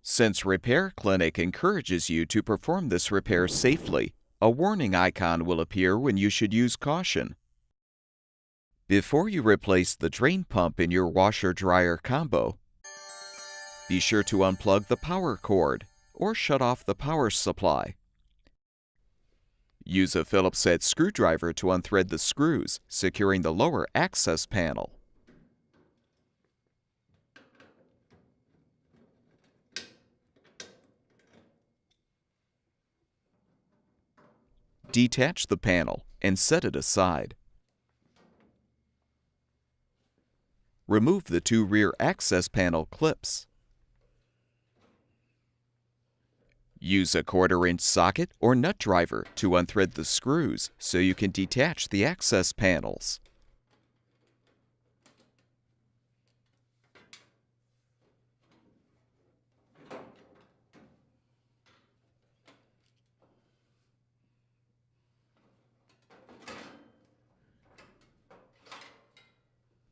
Since Repair Clinic encourages you to perform this repair safely, a warning icon will appear when you should use caution. Before you replace the drain pump in your washer-dryer combo, be sure to unplug the power cord or shut off the power supply. Use a Phillips head screwdriver to unthread the screws, securing the lower access panel. Detach the panel and set it aside. Remove the two rear access panel clips. Use a 1/4-inch socket or nut driver to unthread the screws so you can detach the access panels.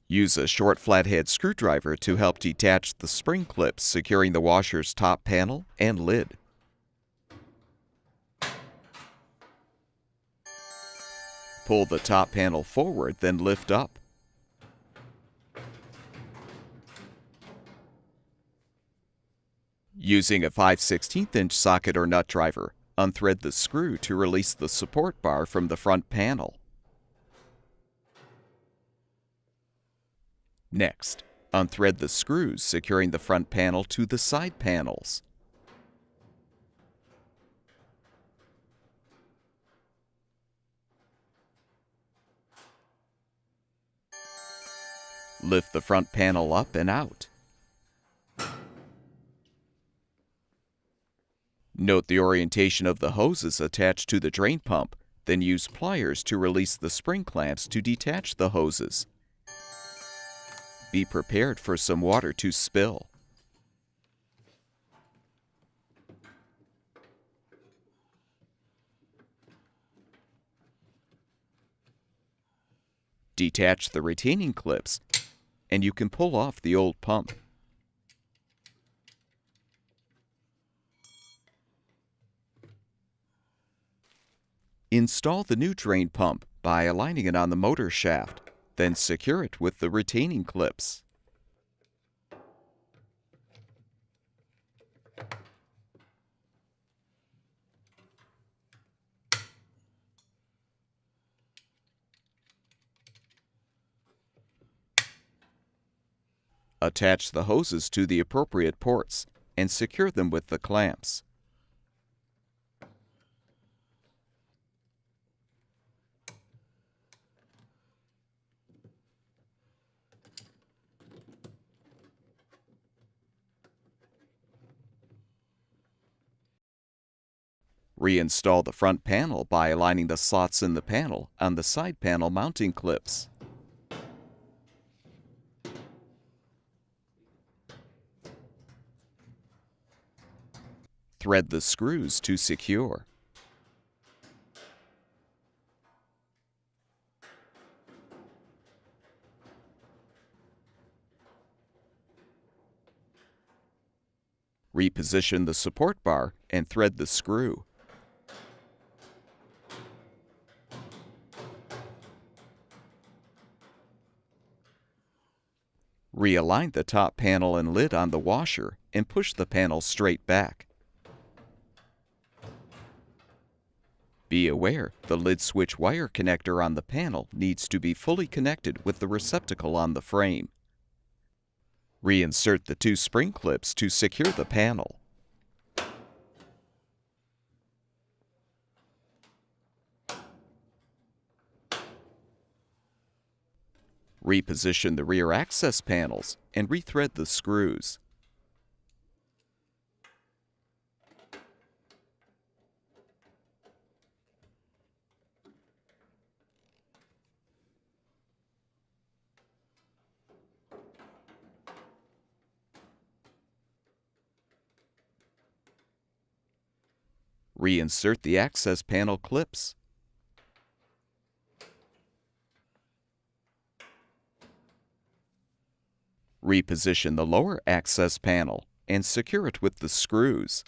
Use a short flathead screwdriver to help detach the spring clips securing the washer's top panel and lid. Pull the top panel forward, then lift up. Using a 5/16" socket or nut driver, unthread the screw to release the support bar from the front panel. Next, unthread the screws securing the front panel to the side panels. Lift the front panel up and out. Note the orientation of the hoses attached to the drain pump, then use pliers to release the spring clamps to detach the hoses. Be prepared for some water to spill. Detach the retaining clips, and you can pull off the old pump. Install the new drain pump by aligning it on the motor shaft, then secure it with the retaining clips. Attach the hoses to the appropriate ports and secure them with the clamps. Reinstall the front panel by aligning the slots in the panel on the side panel mounting clips. Thread the screws to secure. Reposition the support bar and thread the screw. Realign the top panel and lid on the washer and push the panel straight back. Be aware the lid switch wire connector on the panel needs to be fully connected with the receptacle on the frame. Reinsert the two spring clips to secure the panel. Reposition the rear access panels and rethread the screws. Reinsert the access panel clips. Reposition the lower access panel and secure it with the screws.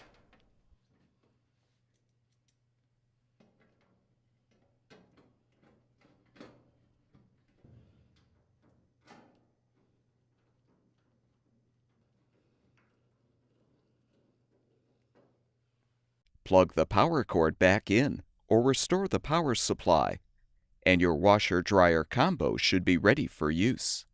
Plug the power cord back in or restore the power supply, and your washer-dryer combo should be ready for use.